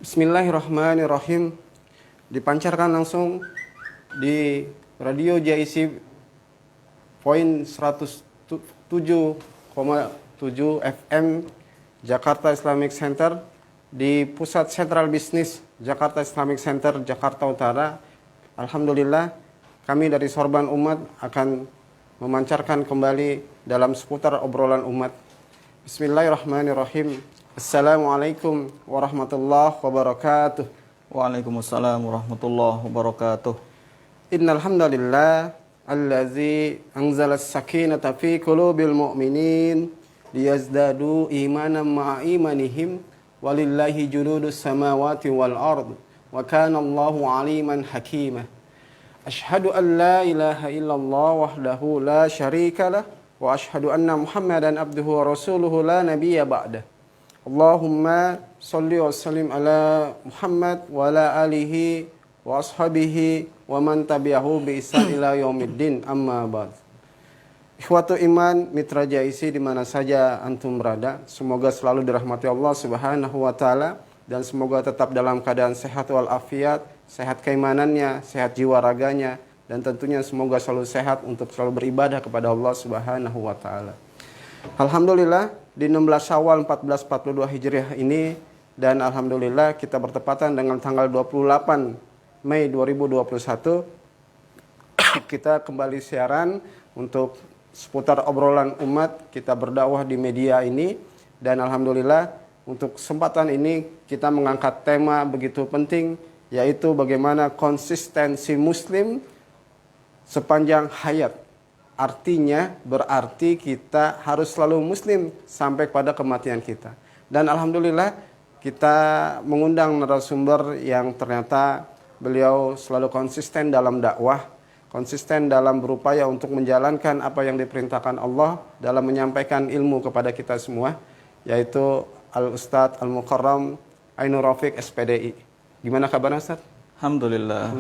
Bismillahirrahmanirrahim. Dipancarkan langsung di Radio JIC Point 107,7 FM Jakarta Islamic Center di Pusat Sentral Bisnis Jakarta Islamic Center Jakarta Utara. Alhamdulillah, kami dari Sorban Umat akan memancarkan kembali dalam seputar obrolan umat. Bismillahirrahmanirrahim. Assalamualaikum warahmatullahi wabarakatuh. Waalaikumsalam warahmatullahi wabarakatuh. Innal hamdalillah allazi anzala as-sakinata fi qulubil mu'minin liyazdadu imanan ma'a imanihim walillahi junudus samawati wal ard wa kana Allahu aliman hakima. Ashhadu an la ilaha illallah wahdahu la syarika lah wa ashhadu anna Muhammadan abduhu wa rasuluhu la nabiyya ba'dah. Allahumma salli wa sallim ala Muhammad wa ala alihi wa ashabihi wa man tabi'ahu bi ihsan ila yaumiddin, amma ba'd. Ikhwatu iman, mitra JIC di mana saja antum berada, semoga selalu dirahmati Allah Subhanahu wa taala dan semoga tetap dalam keadaan sehat wal afiat, sehat keimanannya, sehat jiwa raganya, dan tentunya semoga selalu sehat untuk selalu beribadah kepada Allah Subhanahu wa taala. Alhamdulillah, di 16 Syawal 1442 Hijriah ini, dan alhamdulillah kita bertepatan dengan tanggal 28 Mei 2021, kita kembali siaran untuk seputar obrolan umat, kita berdakwah di media ini, dan alhamdulillah untuk kesempatan ini kita mengangkat tema begitu penting, yaitu bagaimana konsistensi muslim sepanjang hayat. Artinya berarti kita harus selalu muslim sampai pada kematian kita. Dan alhamdulillah kita mengundang narasumber yang ternyata beliau selalu konsisten dalam dakwah, konsisten dalam berupaya untuk menjalankan apa yang diperintahkan Allah dalam menyampaikan ilmu kepada kita semua, yaitu Al-Ustadz Al-Mukarram Ainur Rafiq SPDI. Gimana kabarnya Ustadz? Alhamdulillah.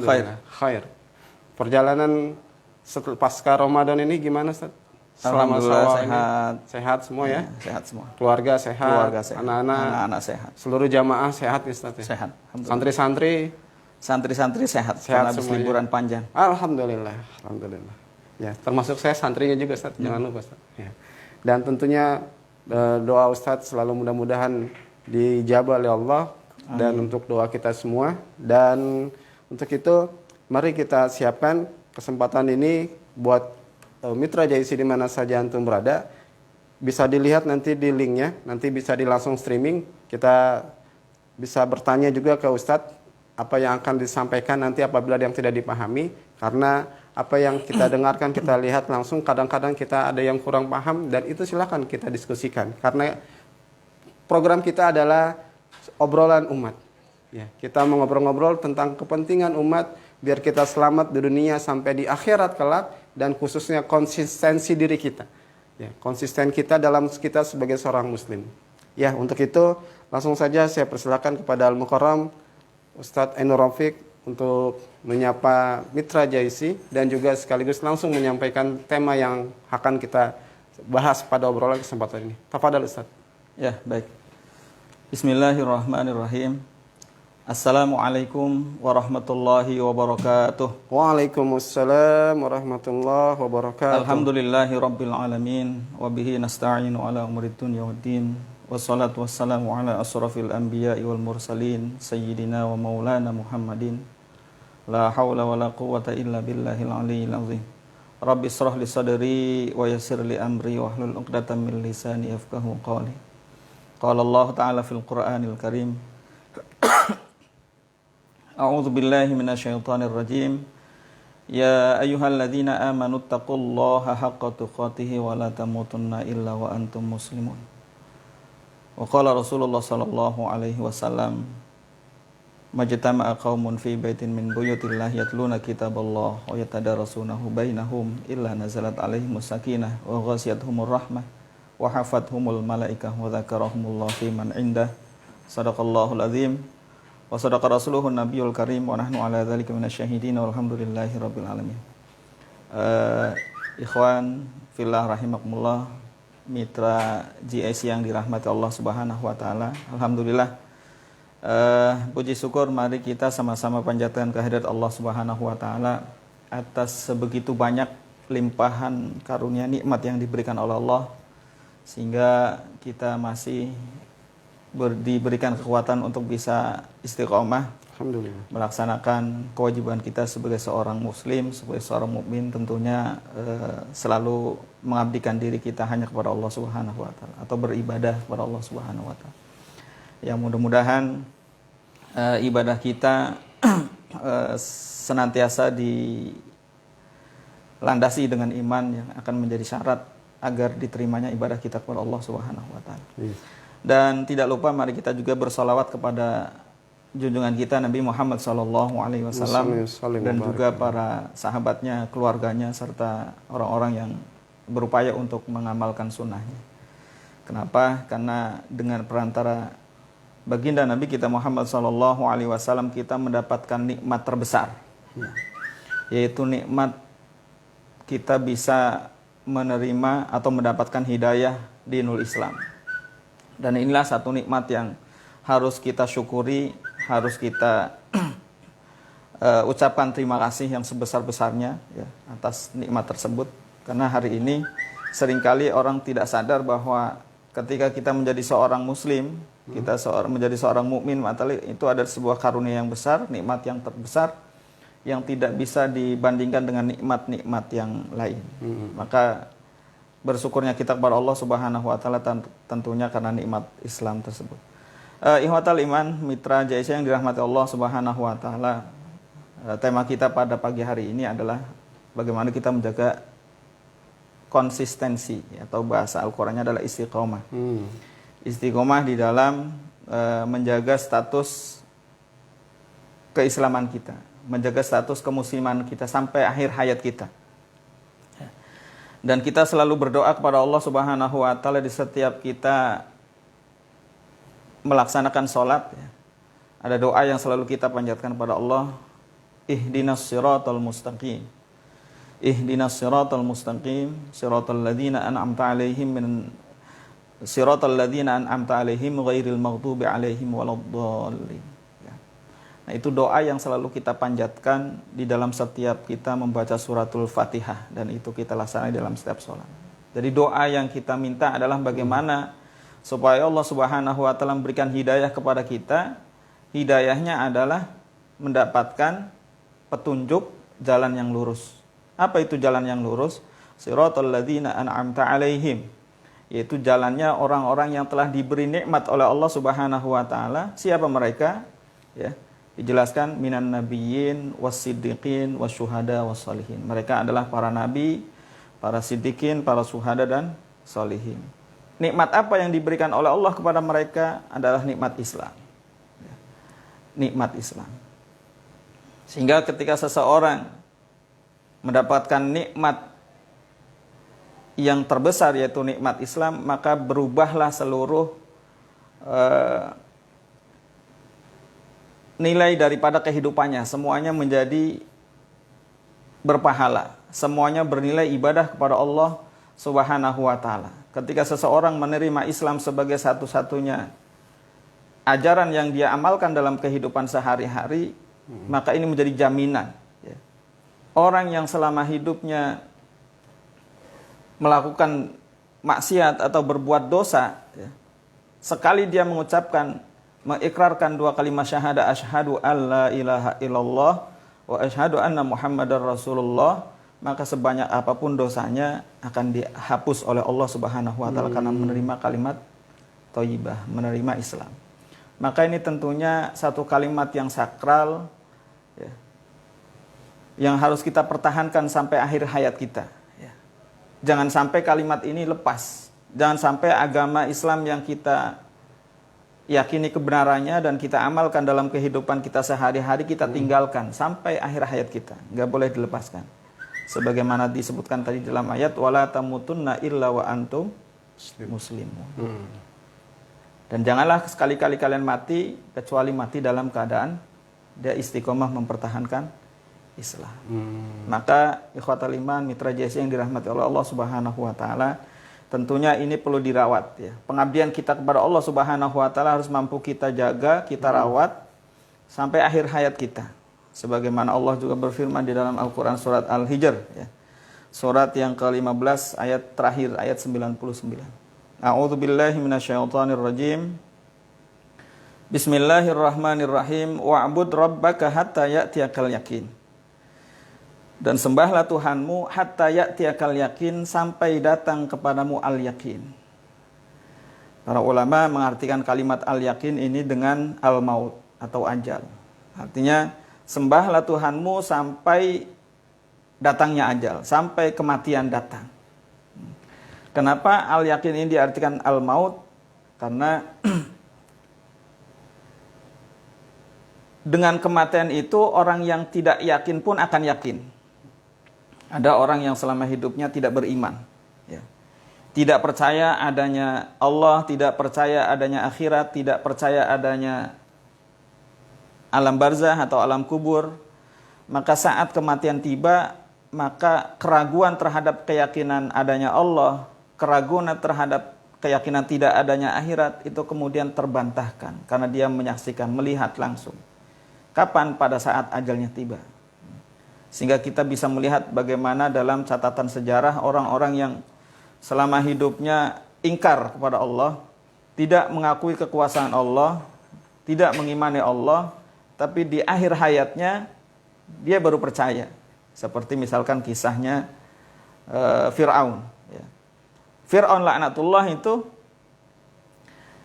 Khair. Perjalanan setelah pasca Ramadan ini gimana Ustaz? Selama sehat semua ya? Sehat semua. Keluarga sehat, anak-anak sehat. Seluruh jamaah sehat ya Ustaz ya? Sehat. Santri-santri sehat karena habis liburan panjang. Alhamdulillah. Ya, termasuk saya santrinya juga Ustaz, jangan lupa Ustaz. Ya. Dan tentunya doa Ustaz selalu mudah-mudahan dijabah oleh Allah. Amin. Dan untuk doa kita semua, dan untuk itu mari kita siapkan kesempatan ini buat mitra JIC di mana saja antum berada. Bisa dilihat nanti di linknya, nanti bisa langsung streaming. Kita bisa bertanya juga ke Ustadz apa yang akan disampaikan nanti apabila yang tidak dipahami. Karena apa yang kita dengarkan, kita lihat langsung, kadang-kadang kita ada yang kurang paham, dan itu silakan kita diskusikan. Karena program kita adalah obrolan umat. Ya, kita mengobrol-ngobrol tentang kepentingan umat, biar kita selamat di dunia sampai di akhirat kelak, dan khususnya konsistensi diri kita. Ya, konsisten kita dalam kita sebagai seorang muslim. Ya, untuk itu langsung saja saya persilakan kepada Al-Mukarram Ustadz Ainur Rafiq untuk menyapa mitra JIC dan juga sekaligus langsung menyampaikan tema yang akan kita bahas pada obrolan kesempatan ini. Tafadhal Ustadz. Ya, baik. Bismillahirrahmanirrahim. Assalamualaikum warahmatullahi wabarakatuh. Waalaikumsalam warahmatullahi wabarakatuh. Alhamdulillahi rabbil alamin, wabihi nasta'inu ala umurid dunya waddin, wassalatu wassalamu ala asrafil anbiya'i wal mursalin, sayyidina wa maulana Muhammadin. La hawla wa la quwwata illa billahil aliyyil azim. Rabbi israh li sadri wa yassir li amri wahlul 'uqdatam min lisani yafqahu qawli. Qala Allah ta'ala fil Qur'anil Karim. A'udzu billahi minasyaitonir rajim. Ya ayyuhalladzina amanu taqullaha haqqa tuqatih wa la tamutunna illa wa antum muslimun. Wa qala Rasulullah sallallahu alaihi wasallam, majtama'a qaumun fi baitin min buyutillahi yatluna kitaballah wa yatadarasunahu bainahum illa nazalat alaihimus sakinah wa ghasiyatuhumur rahmah wa hafathumul malaikah wa dzakarahumullahu fi man indah. Shadaqallahul azim. Wa sadaqa rasuluhun nabiyul karim wa nahnu ala dzalika minasyahidin walhamdulillahi rabbil alamin. Ikhwan fillah rahimakumullah, mitra JIC yang dirahmati Allah Subhanahu wa taala. Alhamdulillah Puji syukur mari kita sama-sama panjatkan kehadirat Allah Subhanahu wa taala atas sebegitu banyak limpahan karunia nikmat yang diberikan oleh Allah sehingga kita masih diberikan kekuatan untuk bisa istiqomah Alhamdulillah. melaksanakan kewajiban kita sebagai seorang muslim, sebagai seorang mukmin, tentunya selalu mengabdikan diri kita hanya kepada Allah Subhanahu wa taala atau beribadah kepada Allah Subhanahu wa taala. Yang mudah-mudahan ibadah kita senantiasa dilandasi dengan iman yang akan menjadi syarat agar diterimanya ibadah kita kepada Allah Subhanahu wa taala. Dan tidak lupa mari kita juga bersalawat kepada junjungan kita Nabi Muhammad SAW dan juga para sahabatnya, keluarganya serta orang-orang yang berupaya untuk mengamalkan sunnahnya. Kenapa? Karena dengan perantara baginda Nabi kita Muhammad SAW kita mendapatkan nikmat terbesar, yaitu nikmat kita bisa menerima atau mendapatkan hidayah dinul Islam. Dan inilah satu nikmat yang harus kita syukuri, harus kita ucapkan terima kasih yang sebesar-besarnya ya, atas nikmat tersebut. Karena hari ini seringkali orang tidak sadar bahwa ketika kita menjadi seorang muslim, kita menjadi seorang mukmin, itu ada sebuah karunia yang besar, nikmat yang terbesar yang tidak bisa dibandingkan dengan nikmat-nikmat yang lain. Maka bersyukurnya kita kepada Allah Subhanahu wa taala tentunya karena nikmat Islam tersebut. Ihwatal iman, mitra JSC yang dirahmati Allah Subhanahu wa taala. Tema kita pada pagi hari ini adalah bagaimana kita menjaga konsistensi atau bahasa Al-Qur'annya adalah istiqomah. Istiqomah di dalam menjaga status keislaman kita, menjaga status kemusliman kita sampai akhir hayat kita. Dan kita selalu berdoa kepada Allah Subhanahu wa taala di setiap kita melaksanakan sholat ya. Ada doa yang selalu kita panjatkan kepada Allah, ihdinas siratal mustaqim. Ihdinas siratal mustaqim, siratal ladzina an'amta 'alaihim siratal ladzina an'amta 'alaihim ghairil maghdubi 'alaihim waladdallin. Nah, itu doa yang selalu kita panjatkan di dalam setiap kita membaca suratul Fatihah, dan itu kita laksanakan dalam setiap sholat. Jadi doa yang kita minta adalah bagaimana supaya Allah Subhanahu wa taala memberikan hidayah kepada kita. Hidayahnya adalah mendapatkan petunjuk jalan yang lurus. Apa itu jalan yang lurus? Siratal ladzina an'amta 'alaihim, yaitu jalannya orang-orang yang telah diberi nikmat oleh Allah Subhanahu wa taala. Siapa mereka? Ya. Dijelaskan minan nabiyyin was-siddiqin wasyuhada was-shalihin. Mereka adalah para nabi, para siddiqin, para syuhada dan shalihin. Nikmat apa yang diberikan oleh Allah kepada mereka adalah nikmat Islam. Nikmat Islam. Sehingga ketika seseorang mendapatkan nikmat yang terbesar yaitu nikmat Islam, maka berubahlah seluruh nilai daripada kehidupannya, semuanya menjadi berpahala, semuanya bernilai ibadah kepada Allah Subhanahu wa taala. Ketika seseorang menerima Islam sebagai satu-satunya ajaran yang dia amalkan dalam kehidupan sehari-hari, maka ini menjadi jaminan ya. Orang yang selama hidupnya melakukan maksiat atau berbuat dosa ya, sekali dia mengikrarkan dua kalimat syahadah, asyhadu alla ilaha illallah wa asyhadu anna muhammadar rasulullah, maka sebanyak apapun dosanya akan dihapus oleh Allah Subhanahu wa taala karena menerima kalimat thayyibah, menerima Islam. Maka ini tentunya satu kalimat yang sakral ya, yang harus kita pertahankan sampai akhir hayat kita ya. Jangan sampai kalimat ini lepas. Jangan sampai agama Islam yang kita yakini kebenarannya dan kita amalkan dalam kehidupan kita sehari-hari kita tinggalkan sampai akhir hayat kita. Nggak boleh dilepaskan. Sebagaimana disebutkan tadi dalam ayat, wala tamutunna illa wa antum muslimun. Dan janganlah sekali-kali kalian mati kecuali mati dalam keadaan dia istiqomah mempertahankan Islam. Maka ikhwatal iman, mitra JSC yang dirahmati oleh Allah Subhanahu wa taala, tentunya ini perlu dirawat ya. Pengabdian kita kepada Allah Subhanahu wa taala harus mampu kita jaga, kita rawat sampai akhir hayat kita. Sebagaimana Allah juga berfirman di dalam Al-Qur'an surat Al-Hijr ya. Surat yang ke-15 ayat terakhir ayat 99. A'udzu billahi minasyaitonir rajim. Bismillahirrahmanirrahim. Wa'bud rabbaka hatta ya'tiyakal yakin. Dan sembahlah Tuhanmu hatta ya'tiyakal yakin, sampai datang kepadamu al-yakin. Para ulama mengartikan kalimat al-yakin ini dengan al-maut atau ajal. Artinya sembahlah Tuhanmu sampai datangnya ajal, sampai kematian datang. Kenapa al-yakin ini diartikan al-maut? Karena dengan kematian itu orang yang tidak yakin pun akan yakin. Ada orang yang selama hidupnya tidak beriman, ya. Tidak percaya adanya Allah, tidak percaya adanya akhirat, tidak percaya adanya alam barzah atau alam kubur. Maka saat kematian tiba, maka keraguan terhadap keyakinan adanya Allah, keraguan terhadap keyakinan tidak adanya akhirat itu kemudian terbantahkan karena dia menyaksikan, melihat langsung. Kapan? Pada saat ajalnya tiba. Sehingga kita bisa melihat bagaimana dalam catatan sejarah orang-orang yang selama hidupnya ingkar kepada Allah, tidak mengakui kekuasaan Allah, tidak mengimani Allah, tapi di akhir hayatnya dia baru percaya. Seperti misalkan kisahnya Fir'aun. Ya. Fir'aun laknatullah itu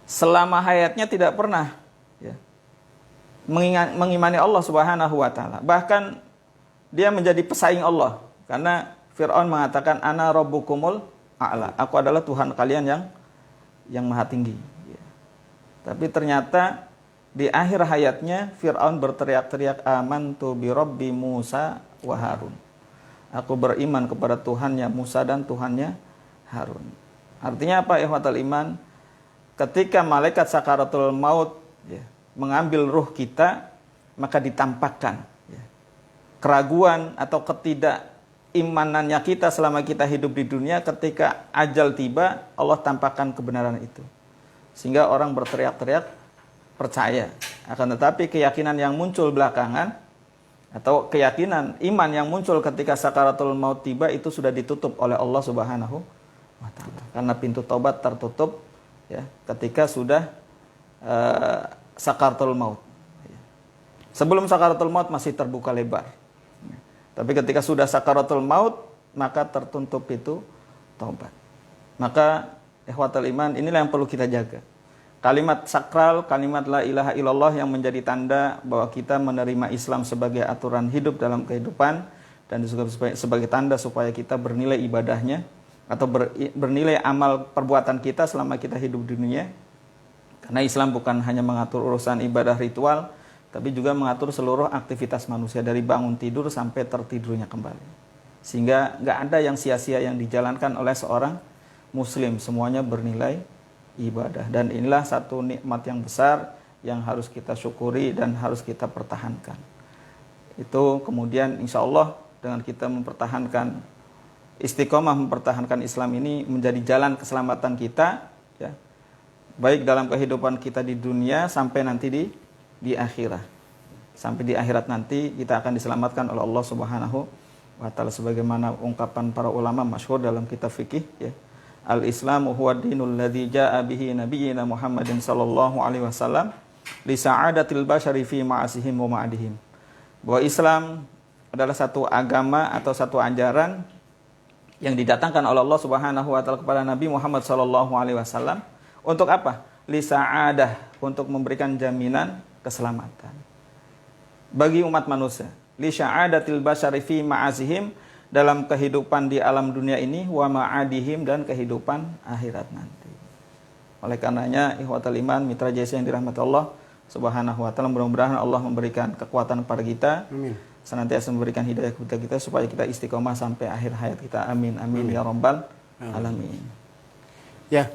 selama hayatnya tidak pernah ya, mengimani Allah Subhanahu wa taala. Bahkan dia menjadi pesaing Allah karena Fir'aun mengatakan ana rabbukumul a'la. Aku adalah Tuhan kalian yang maha tinggi. Ya. Tapi ternyata di akhir hayatnya Fir'aun berteriak-teriak amantu bi rabbi Musa wa Harun. Aku beriman kepada Tuhannya Musa dan Tuhannya Harun. Artinya apa ikhwatal iman? Ketika malaikat sakaratul maut ya, mengambil ruh kita, maka ditampakkan ya, keraguan atau ketidakimanannya kita selama kita hidup di dunia. Ketika ajal tiba, Allah tampakkan kebenaran itu. Sehingga orang berteriak-teriak percaya. Akan tetapi keyakinan yang muncul belakangan atau keyakinan iman yang muncul ketika sakaratul maut tiba itu sudah ditutup oleh Allah Subhanahu wa taala. Karena pintu taubat tertutup ya ketika sudah sakaratul maut. Sebelum sakaratul maut masih terbuka lebar. Tapi ketika sudah sakaratul maut maka tertutup pintu taubat. Maka ikhwatul iman inilah yang perlu kita jaga. Kalimat sakral, kalimat la ilaha illallah yang menjadi tanda bahwa kita menerima Islam sebagai aturan hidup dalam kehidupan dan juga sebagai tanda supaya kita bernilai ibadahnya atau bernilai amal perbuatan kita selama kita hidup di dunia. Karena Islam bukan hanya mengatur urusan ibadah ritual, tapi juga mengatur seluruh aktivitas manusia dari bangun tidur sampai tertidurnya kembali. Sehingga nggak ada yang sia-sia yang dijalankan oleh seorang Muslim, semuanya bernilai ibadah. Dan inilah satu nikmat yang besar yang harus kita syukuri dan harus kita pertahankan. Itu kemudian insya Allah dengan kita mempertahankan istiqomah, mempertahankan Islam ini menjadi jalan keselamatan kita ya, baik dalam kehidupan kita di dunia sampai nanti di akhirat. Sampai di akhirat nanti kita akan diselamatkan oleh Allah Subhanahu wa taala sebagaimana ungkapan para ulama masyhur dalam kitab fikih ya. Al-Islamu huwa dinul ladzi jaa bihi nabiyyina Muhammadin sallallahu alaihi wasallam li sa'adatil bashari fi ma'asihim wa ma'adihim. Bahwa Islam adalah satu agama atau satu ajaran yang didatangkan oleh Allah Subhanahu wa taala kepada Nabi Muhammad sallallahu alaihi wasallam untuk apa? Li sa'adah, untuk memberikan jaminan keselamatan bagi umat manusia. Li sa'adatil bashari fi ma'asihim, dalam kehidupan di alam dunia ini wa ma'adihim, dan kehidupan akhirat nanti. Oleh karenanya ikhwatal iman mitra JC yang dirahmati Allah Subhanahu wa taala, mudah-mudahan Allah memberikan kekuatan kepada kita. Amin. Senantiasa memberikan hidayah kepada kita supaya kita istiqomah sampai akhir hayat kita. Amin amin, amin. Ya rabbal alamin. Ya.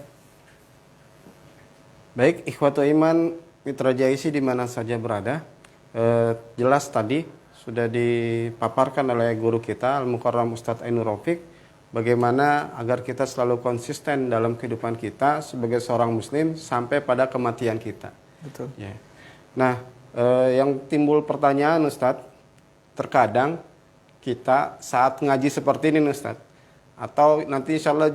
Baik ikhwatul iman mitra JC di mana saja berada. Jelas tadi sudah dipaparkan oleh guru kita Al-Mukarram Ustadz Ainur Rafiq bagaimana agar kita selalu konsisten dalam kehidupan kita sebagai seorang muslim sampai pada kematian kita. Betul. Ya. Nah, yang timbul pertanyaan Ustadz, terkadang kita saat ngaji seperti ini Ustadz, atau nanti insya Allah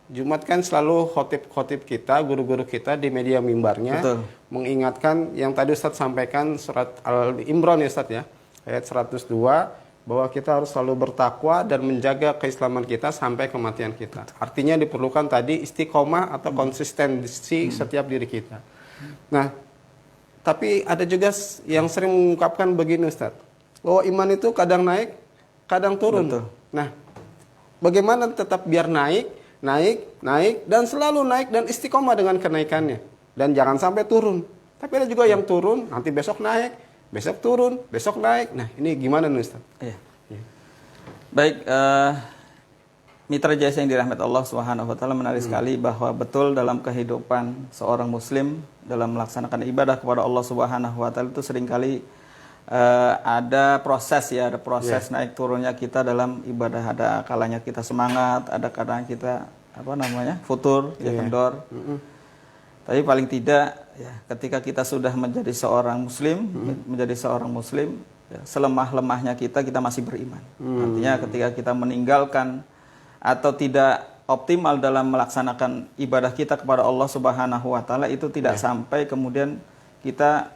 Jumat kan selalu khotib kita, guru-guru kita di media mimbarnya. Betul. Mengingatkan yang tadi Ustadz sampaikan surat Al-Imran ya Ustadz ya, ayat 102, bahwa kita harus selalu bertakwa dan menjaga keislaman kita sampai kematian kita. Artinya diperlukan tadi istiqomah atau konsistensi setiap diri kita. Nah, tapi ada juga yang sering mengungkapkan begini Ustadz, bahwa iman itu kadang naik, kadang turun. Betul. Nah, bagaimana tetap biar naik, dan selalu naik dan istiqomah dengan kenaikannya. Dan jangan sampai turun. Tapi ada juga yang turun, nanti besok naik, besok turun, besok naik. Nah, ini gimana nih Ustaz? Iya. Baik, mitra jasa yang dirahmati Allah Subhanahu wa taala, menarik sekali bahwa betul dalam kehidupan seorang muslim dalam melaksanakan ibadah kepada Allah Subhanahu wa taala itu seringkali ada proses ya, ada proses naik turunnya kita dalam ibadah. Ada kalanya kita semangat, ada kalanya kita futur, kendor. Tapi paling tidak ya, ketika kita sudah menjadi seorang muslim, ya, selemah-lemahnya kita masih beriman. Artinya ketika kita meninggalkan atau tidak optimal dalam melaksanakan ibadah kita kepada Allah Subhanahu wa taala, itu tidak sampai kemudian kita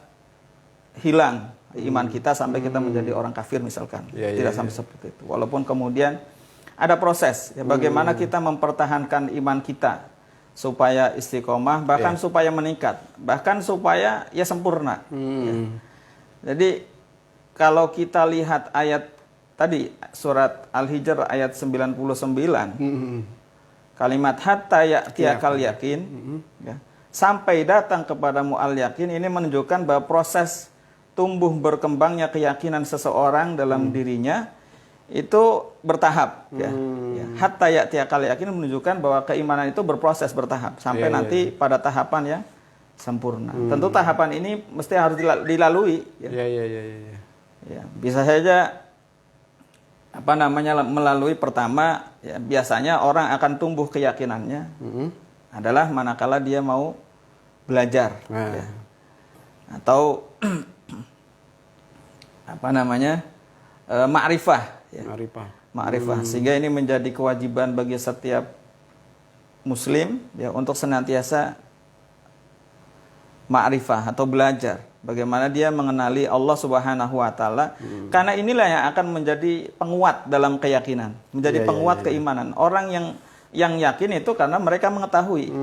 hilang iman kita sampai kita menjadi orang kafir misalkan. Tidak sampai seperti itu. Walaupun kemudian ada proses ya, bagaimana kita mempertahankan iman kita supaya istiqomah, bahkan supaya meningkat, bahkan supaya ya sempurna. Ya. Jadi kalau kita lihat ayat tadi surat Al-Hijr ayat 99, kalimat hatta ya'tiyakal yakin, ya, sampai datang kepadamu al-yakin, ini menunjukkan bahwa proses tumbuh berkembangnya keyakinan seseorang dalam dirinya itu bertahap. Ya. Hatta ya'tiyakal yakin menunjukkan bahwa keimanan itu berproses bertahap sampai nanti pada tahapan yang sempurna. Tentu tahapan ini mesti harus dilalui. Ya. Ya, bisa saja melalui pertama ya, biasanya orang akan tumbuh keyakinannya adalah manakala dia mau belajar ya. Atau ma'rifah ya. Ma'rifah sehingga ini menjadi kewajiban bagi setiap muslim ya untuk senantiasa ma'rifah atau belajar bagaimana dia mengenali Allah Subhanahu wa taala, karena inilah yang akan menjadi penguat dalam keyakinan, menjadi penguat keimanan. Orang yang yakin itu karena mereka mengetahui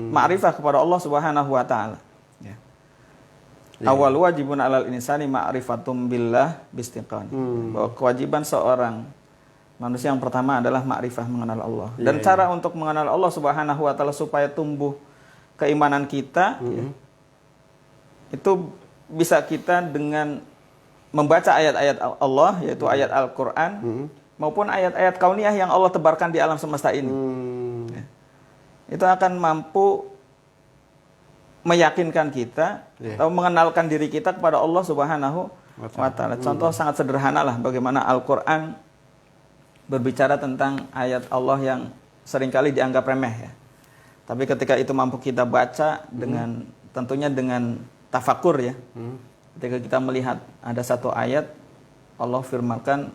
ma'rifah kepada Allah Subhanahu wa taala. Ya. Awal wajibun 'alal insani ma'rifatum billah bistiqan. Bahwa kewajiban seorang manusia yang pertama adalah ma'rifah, mengenal Allah. Dan cara untuk mengenal Allah Subhanahu wa taala supaya tumbuh keimanan kita ya, itu bisa kita dengan membaca ayat-ayat Allah, yaitu ayat Al-Quran, maupun ayat-ayat kauniyah yang Allah tebarkan di alam semesta ini. Ya. Itu akan mampu meyakinkan kita atau mengenalkan diri kita kepada Allah Subhanahu wa taala. Contoh sangat sederhana lah bagaimana Al-Quran berbicara tentang ayat Allah yang seringkali dianggap remeh ya. Tapi ketika itu mampu kita baca dengan tentunya dengan tafakur ya. Ketika kita melihat ada satu ayat Allah firmankan,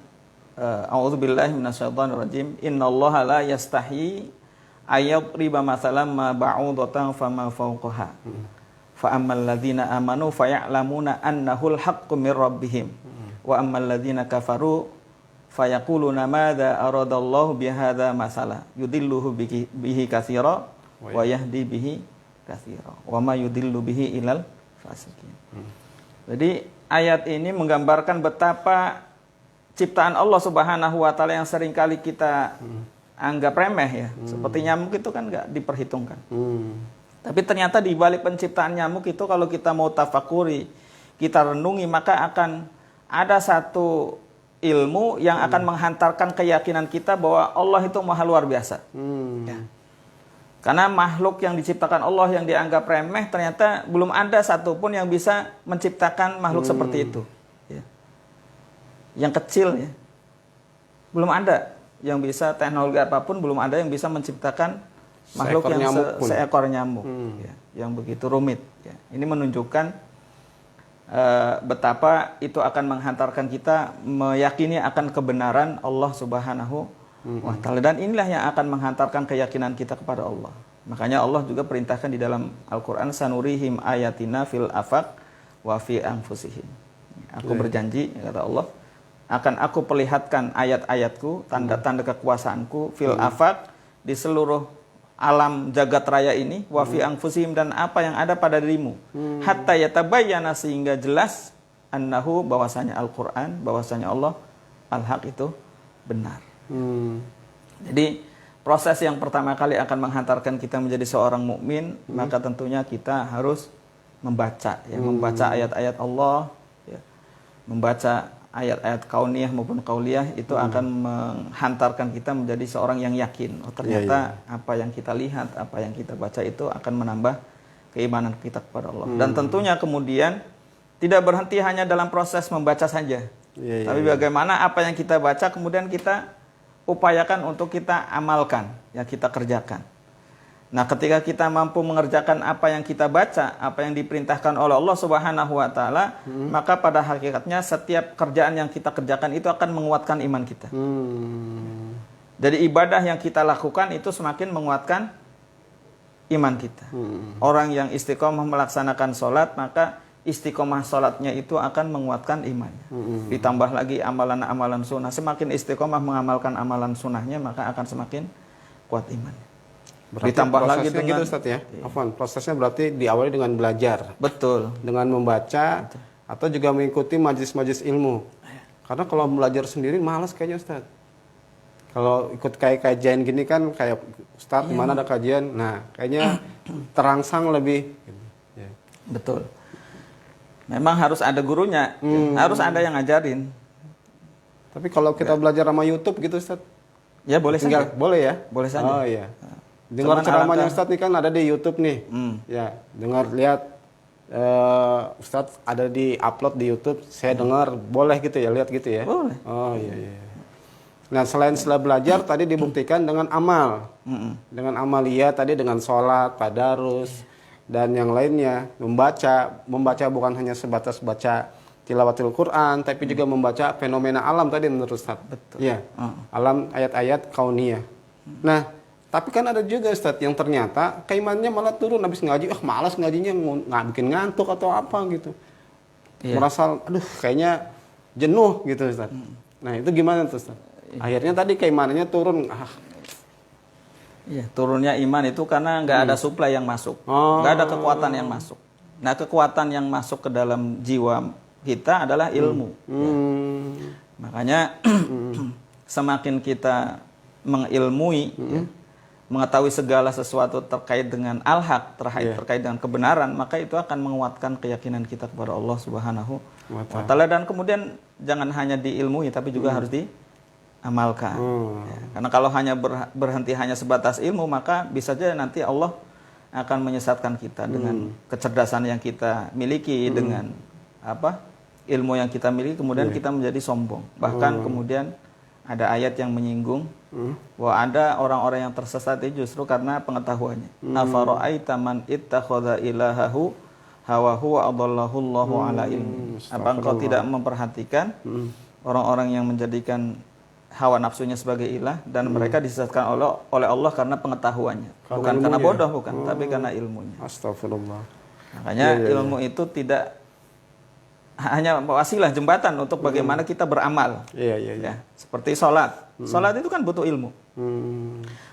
a'udzubillahi minasyaitonirrajim, innallaha la yastahi ayyadriba mathalan ma ba'udatan fama fawqaha. Fa ammal ladzina amanu faya'lamuna annahul haqqu mir rabbihim. Wa ammal ladzina kafaru fayaquluna madza aradallahu bihadza masala yudilluhu bihi katsira wa yahdi bihi katsira. Wa ma yudillu bihi ilal fasikin. Jadi ayat ini menggambarkan betapa ciptaan Allah Subhanahu wa taala yang seringkali kita anggap remeh ya. Seperti nyamuk itu kan nggak diperhitungkan. Tapi ternyata di balik penciptaan nyamuk itu kalau kita mau tafakuri, kita renungi, maka akan ada satu ilmu yang akan menghantarkan keyakinan kita bahwa Allah itu maha luar biasa. Ya. Karena makhluk yang diciptakan Allah yang dianggap remeh, ternyata belum ada satupun yang bisa menciptakan makhluk seperti itu. Ya. Yang kecil ya. Belum ada yang bisa, teknologi apapun belum ada yang bisa menciptakan makhluk Seekor yang nyamuk pun. seekor nyamuk ya, yang begitu rumit ya. Ini menunjukkan betapa itu akan menghantarkan kita meyakini akan kebenaran Allah Subhanahu wa Ta'ala, dan inilah yang akan menghantarkan keyakinan kita kepada Allah. Makanya Allah juga perintahkan di dalam Al-Qur'an, sanurihim ayatina fil afaq wa fi anfusihim. Aku berjanji, kata Allah, akan aku perlihatkan ayat-ayatku, tanda-tanda kekuasaanku fil afaq, di seluruh alam jagat raya ini, wa fi anfusihim, dan apa yang ada pada dirimu, hatta yatabayyana, sehingga jelas, annahu, bahwasanya Al-Qur'an, bahwasanya Allah al-haq, itu benar. Jadi proses yang pertama kali akan menghantarkan kita menjadi seorang mukmin, maka tentunya kita harus membaca ya, membaca ayat-ayat Allah ya, membaca ayat-ayat kauniyah maupun qauliyah, itu akan menghantarkan kita menjadi seorang yang yakin, oh ternyata apa yang kita lihat, apa yang kita baca itu akan menambah keimanan kita kepada Allah. Dan tentunya kemudian tidak berhenti hanya dalam proses membaca saja, tapi bagaimana apa yang kita baca kemudian kita upayakan untuk kita amalkan, ya kita kerjakan. Nah, ketika kita mampu mengerjakan apa yang kita baca, apa yang diperintahkan oleh Allah Subhanahu wa Ta'ala, maka pada hakikatnya setiap kerjaan yang kita kerjakan itu akan menguatkan iman kita. Jadi ibadah yang kita lakukan itu semakin menguatkan iman kita. Orang yang istiqomah melaksanakan sholat, maka istiqomah sholatnya itu akan menguatkan imannya. Ditambah lagi amalan-amalan sunnah, semakin istiqomah mengamalkan amalan sunnahnya, maka akan semakin kuat imannya. Berarti ditambah lagi dengan gitu, Ustaz ya. Afwan, prosesnya berarti diawali dengan belajar. Betul. Dengan membaca. Betul. Atau juga mengikuti majlis-majlis ilmu. Karena kalau belajar sendiri malas kayaknya, Ustaz. Kalau ikut kayak kajian gini kan kayak Ustaz mana ada kajian. Nah, kayaknya terangsang lebih. Betul. Memang harus ada gurunya, harus ada yang ngajarin. Tapi kalau kita belajar sama YouTube gitu, Ustaz? Ya boleh saja. Boleh ya? Boleh saja. Oh iya. Dengar ceramahnya Ustaz nih kan ada di YouTube nih. Ya, dengar lihat Ustaz ada di upload di YouTube, saya dengar, boleh gitu ya, lihat gitu ya? Boleh. Oh iya. Nah, setelah belajar tadi dibuktikan dengan amal. Dengan amalia tadi, dengan sholat, tadarus, dan yang lainnya, membaca bukan hanya sebatas baca tilawatil Quran, tapi juga membaca fenomena alam tadi menurut Ustaz. Betul. Iya. Alam, ayat-ayat kauniyah. Nah, tapi kan ada juga Ustaz yang ternyata keimanannya malah turun habis ngaji, malas ngajinya, nggak bikin ngantuk atau apa gitu. Merasa aduh kayaknya jenuh gitu Ustaz. Nah, itu gimana tuh Ustaz? Akhirnya tadi keimanannya turun. Iya, turunnya iman itu karena nggak ada suplai yang masuk, nggak ada kekuatan yang masuk. Nah, kekuatan yang masuk ke dalam jiwa kita adalah ilmu. Ya. Makanya semakin kita mengilmui, mengetahui segala sesuatu terkait dengan al-haq, terkait dengan kebenaran, maka itu akan menguatkan keyakinan kita kepada Allah Subhanahu wa Ta'ala. Dan kemudian jangan hanya diilmui, tapi juga harus amalkan. Ya, karena kalau hanya berhenti hanya sebatas ilmu, maka bisa saja nanti Allah akan menyesatkan kita dengan kecerdasan yang kita miliki, dengan ilmu yang kita miliki, kemudian kita menjadi sombong. Bahkan kemudian ada ayat yang menyinggung bahwa ada orang-orang yang tersesat itu justru karena pengetahuannya. Afara'aita man ittakhadha ilahahu hawahu wa adallahu Allahu ala ilmi. Apa engkau tidak memperhatikan orang-orang yang menjadikan hawa nafsunya sebagai ilah dan mereka disesatkan oleh Allah karena pengetahuannya, bukan karena bodoh, bukan, tapi karena ilmunya. Astagfirullah. Makanya ilmu itu tidak hanya wasilah, jembatan untuk bagaimana kita beramal. Ya, seperti sholat. Sholat itu kan butuh ilmu.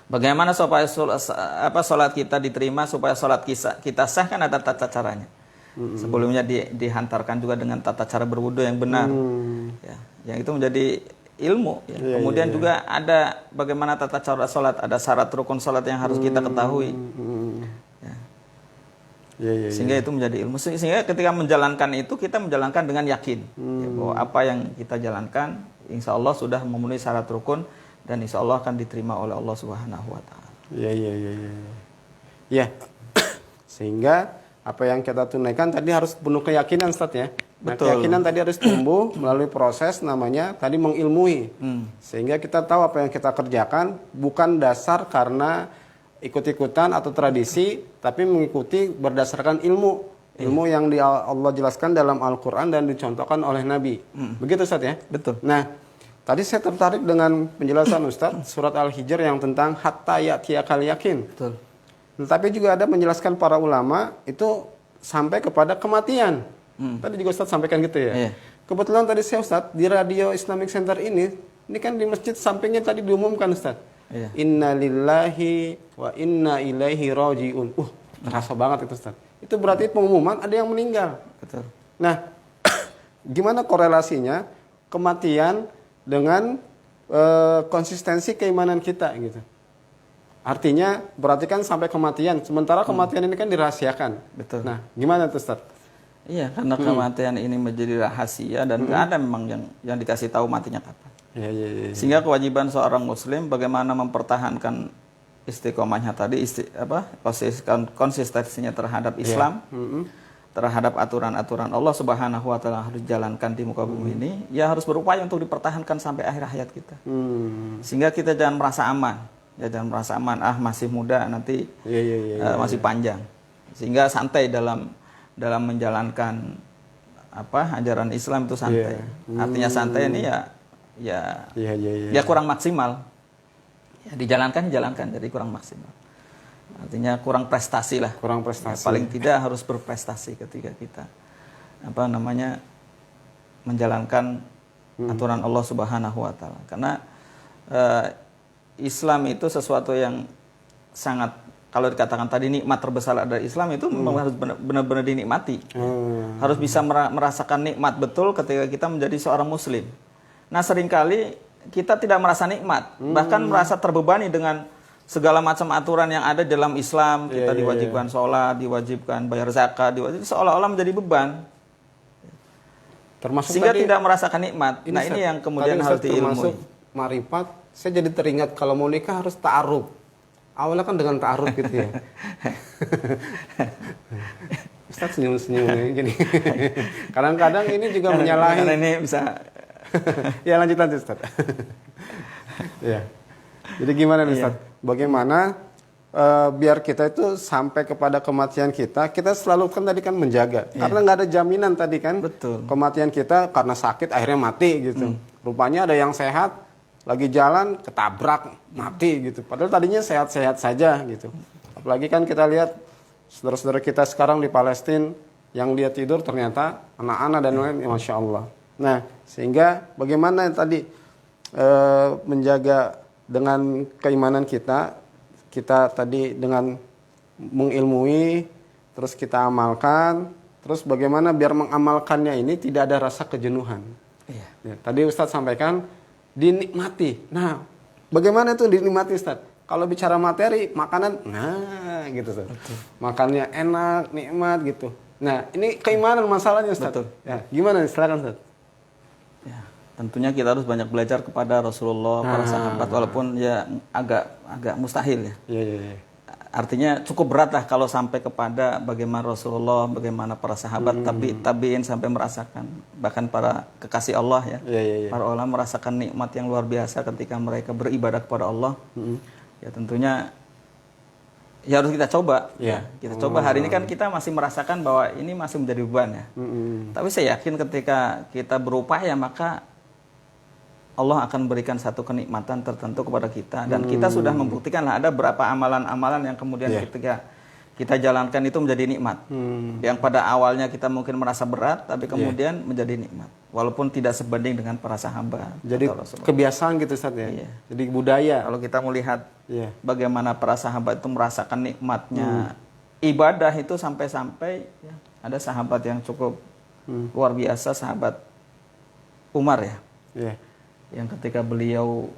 Bagaimana supaya sholat kita diterima, supaya sholat kita sah, kan ada tata caranya. Sebelumnya dihantarkan juga dengan tata cara berwudu yang benar. Ya, yang itu menjadi ilmu. Ya. Kemudian juga ada bagaimana tata cara sholat, ada syarat rukun sholat yang harus kita ketahui. Sehingga itu menjadi ilmu. Sehingga ketika menjalankan itu, kita menjalankan dengan yakin ya, bahwa apa yang kita jalankan insya Allah sudah memenuhi syarat rukun dan insya Allah akan diterima oleh Allah Subhanahu wa Ta'ala. Ya. Sehingga apa yang kita tunaikan tadi harus penuh keyakinan Ustaz ya. Nah, Betul. keyakinan tadi harus tumbuh melalui proses namanya tadi mengilmui. Sehingga kita tahu apa yang kita kerjakan bukan dasar karena ikut-ikutan atau tradisi, tapi mengikuti berdasarkan ilmu. Ilmu yang Allah jelaskan dalam Al-Quran dan dicontohkan oleh Nabi. Begitu Ustaz ya? Betul. Nah, tadi saya tertarik dengan penjelasan Ustaz surat Al-Hijr yang tentang hatta ya'tiyakal yakin. Betul. Tetapi juga ada menjelaskan para ulama itu sampai kepada kematian. Tadi juga Ustaz sampaikan gitu ya. Iya. Kebetulan tadi saya Ustaz di Radio Islamic Center ini kan di masjid sampingnya tadi diumumkan Ustaz. Iya. Inna lillahi wa inna ilaihi raji'un. Terasa banget itu Ustaz. Itu berarti pengumuman ada yang meninggal. Betul. Nah, gimana korelasinya kematian dengan konsistensi keimanan kita gitu. Artinya berarti kan sampai kematian. Sementara kematian ini kan dirahasiakan. Betul. Nah, gimana tuh Ustaz? Iya, karena kematian ini menjadi rahasia dan nggak ada memang yang dikasih tahu matinya kapan. Iya. Sehingga kewajiban seorang muslim bagaimana mempertahankan istiqomahnya tadi, konsistensinya terhadap Islam, terhadap aturan-aturan Allah Subhanahu wa taala harus dijalankan di muka bumi ini, ya harus berupaya untuk dipertahankan sampai akhir hayat kita. Sehingga kita jangan merasa aman. Ya jangan merasa aman, masih muda nanti masih panjang. Sehingga santai dalam menjalankan ajaran Islam itu santai. Artinya santai ini ya kurang maksimal. Ya, dijalankan jadi kurang maksimal. Artinya kurang prestasi lah. Kurang prestasi. Ya, paling tidak harus berprestasi ketika kita menjalankan aturan Allah Subhanahu wa taala. Karena Islam itu sesuatu yang sangat, kalau dikatakan tadi nikmat terbesar dari Islam itu memang harus benar-benar dinikmati. Harus bisa merasakan nikmat betul ketika kita menjadi seorang muslim. Nah, seringkali kita tidak merasa nikmat, bahkan merasa terbebani dengan segala macam aturan yang ada dalam Islam. Kita diwajibkan sholat, diwajibkan bayar zakat, seolah-olah menjadi beban. Termasuk sehingga tadi, tidak merasakan nikmat. Nah, ini yang kemudian harus diilmui. Termasuk marifat, saya jadi teringat kalau mau nikah harus ta'aruf. Awalnya kan dengan ta'aruf gitu ya. Ustaz senyum-senyum gini. Kadang-kadang ini juga menyalahi. Karena ini bisa. Ya lanjut Ustaz. Ya. Jadi gimana nih Ustaz? Bagaimana biar kita itu sampai kepada kematian kita selalu kan tadi kan menjaga. Karena nggak ada jaminan tadi kan. Betul. Kematian kita karena sakit akhirnya mati gitu. Rupanya ada yang sehat lagi jalan ketabrak mati gitu. Padahal tadinya sehat-sehat saja gitu. Apalagi kan kita lihat saudara-saudara kita sekarang di Palestina yang dia tidur ternyata anak-anak dan lain-lain, masya Allah. Nah, sehingga bagaimana tadi menjaga dengan keimanan kita tadi dengan mengilmui, terus kita amalkan, terus bagaimana biar mengamalkannya ini tidak ada rasa kejenuhan. Iya. Ya, tadi Ustadz sampaikan dinikmati. Nah, bagaimana itu dinikmati Ustadz? Kalau bicara materi, makanan, nah gitu Ustadz. Makannya enak, nikmat gitu. Nah, ini keimanan masalahnya Ustadz. Betul. Ya, gimana? Silakan Ustadz. Ya, tentunya kita harus banyak belajar kepada Rasulullah, para sahabat, walaupun ya agak mustahil ya. Iya. Artinya cukup berat lah kalau sampai kepada bagaimana Rasulullah, bagaimana para sahabat, tapi tabiin sampai merasakan, bahkan para kekasih Allah ya, para ulama merasakan nikmat yang luar biasa ketika mereka beribadah kepada Allah. Ya tentunya ya harus kita coba. Ya. Kita coba hari ini kan kita masih merasakan bahwa ini masih menjadi beban ya. Tapi saya yakin ketika kita berupaya maka Allah akan berikan satu kenikmatan tertentu kepada kita dan kita sudah membuktikan lah ada berapa amalan-amalan yang kemudian ketika kita jalankan itu menjadi nikmat. Yang pada awalnya kita mungkin merasa berat tapi kemudian menjadi nikmat walaupun tidak sebanding dengan para sahabat. Jadi kebiasaan gitu Ustaz ya. Iya. Jadi budaya. Kalau kita melihat bagaimana para sahabat itu merasakan nikmatnya ibadah itu sampai-sampai ya, ada sahabat yang cukup luar biasa, sahabat Umar ya. Yang ketika beliau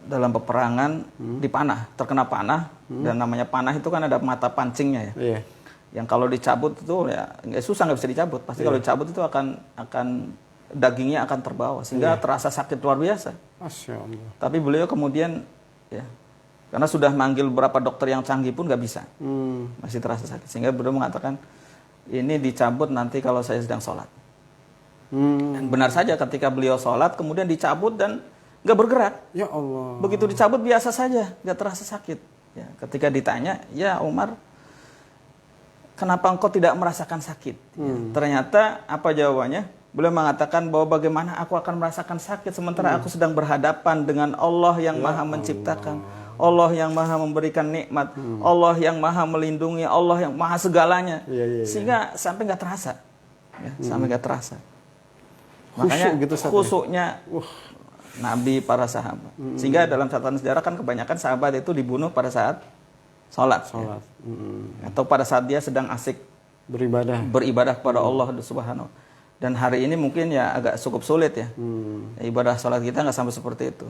dalam peperangan dipanah, terkena panah dan namanya panah itu kan ada mata pancingnya ya. Yang kalau dicabut itu ya susah, nggak bisa dicabut. Pasti kalau dicabut itu akan dagingnya akan terbawa sehingga terasa sakit luar biasa. Masya Allah. Tapi beliau kemudian ya karena sudah manggil beberapa dokter yang canggih pun nggak bisa, masih terasa sakit sehingga beliau mengatakan ini dicabut nanti kalau saya sedang sholat. Dan Hmm. benar saja ketika beliau sholat kemudian dicabut dan nggak bergerak. Ya Allah. Begitu dicabut biasa saja, nggak terasa sakit. Ya, ketika ditanya, ya Umar, kenapa engkau tidak merasakan sakit? Ya, ternyata apa jawabannya? Beliau mengatakan bahwa bagaimana aku akan merasakan sakit sementara aku sedang berhadapan dengan Allah yang maha menciptakan, Allah yang maha memberikan nikmat, Allah yang maha melindungi, Allah yang maha segalanya. Iya. Sehingga sampai nggak terasa. Ya, sampai nggak terasa. Khusyuk Makanya gitu, Ustaz, ya? khusyuknya Nabi, para sahabat. Sehingga dalam catatan sejarah kan kebanyakan sahabat itu dibunuh pada saat sholat. Sholat. Atau pada saat dia sedang asik beribadah kepada Allah Subhanahu. Dan hari ini mungkin ya agak cukup sulit ya. Ibadah sholat kita nggak sampai seperti itu.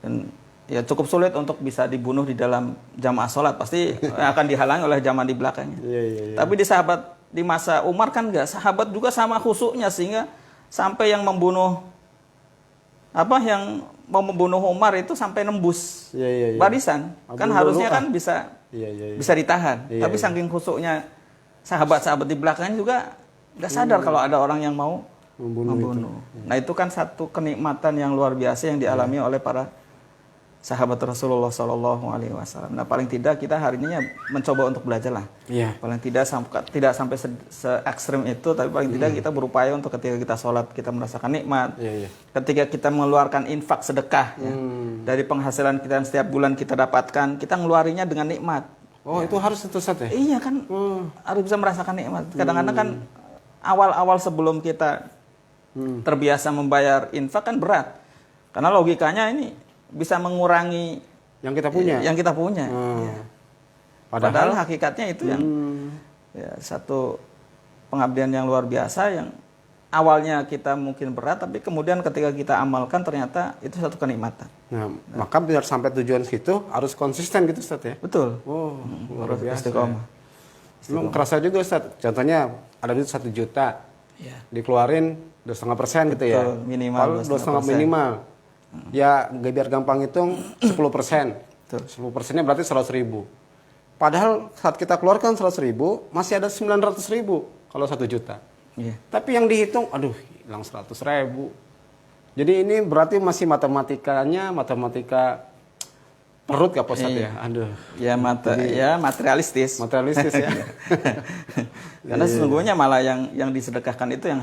Dan ya cukup sulit untuk bisa dibunuh di dalam jamaah sholat. Pasti akan dihalangi oleh jamaah di belakangnya. Iya. Tapi di masa Umar kan nggak, sahabat juga sama khusyuknya sehingga sampai yang membunuh yang mau membunuh Umar itu sampai nembus Iya. barisan. Kan Abu harusnya Lu'lu'ah. kan Iya. bisa ditahan. Iya, Tapi iya. saking khusyuknya sahabat-sahabat di belakangnya juga nggak sadar kalau ada orang yang mau membunuh. Nah itu kan satu kenikmatan yang luar biasa yang dialami oleh para sahabat Rasulullah SAW. Nah paling tidak kita hari ini ya mencoba untuk belajar lah. Iya. Paling tidak sampai se ekstrim itu, tapi paling tidak kita berupaya untuk ketika kita sholat kita merasakan nikmat. Iya. Ketika kita mengeluarkan infak sedekah ya, dari penghasilan kita yang setiap bulan kita dapatkan, kita ngeluarinya dengan nikmat. Oh itu harus itu, Ustaz ya? Iya kan, harus bisa merasakan nikmat. Kadang-kadang kan awal-awal sebelum kita terbiasa membayar infak kan berat, karena logikanya ini bisa mengurangi Yang kita punya. yang kita punya. Ya. Padahal hakikatnya itu yang ya, satu pengabdian yang luar biasa yang awalnya kita mungkin berat, tapi kemudian ketika kita amalkan ternyata itu satu kenikmatan. Nah, maka biar sampai tujuan situ harus konsisten gitu, Ustaz ya? Betul. Oh, luar Harus biasa. istiqomah. Lu kerasa juga, Ustaz. Contohnya ada duit 1 juta. Iya. Dikeluarin 2,5% gitu ya. Betul, minimal Kalau 2,5 minimal. Ya, biar gampang hitung 10%. 10%-nya berarti 100.000. Padahal saat kita keluarkan 100.000, masih ada 900.000 kalau 1 juta. Iya. Tapi yang dihitung, aduh, hilang 100.000. Jadi ini berarti masih matematika perut ya, Pak Ustaz ya? Aduh. Ya, materialistis. Materialistis ya. Karena sesungguhnya malah yang disedekahkan itu yang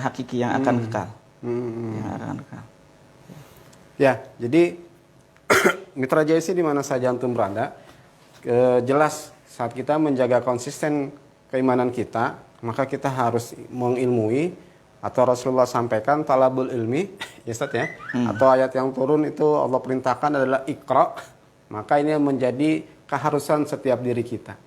hakiki yang akan kekal. Yang akan kekal. Ya, jadi Mitra JSC di mana saja antum berada, jelas saat kita menjaga konsisten keimanan kita, maka kita harus mengilmui atau Rasulullah sampaikan talabul ilmi, ya Ustaz ya, atau ayat yang turun itu Allah perintahkan adalah Iqra, maka ini menjadi keharusan setiap diri kita.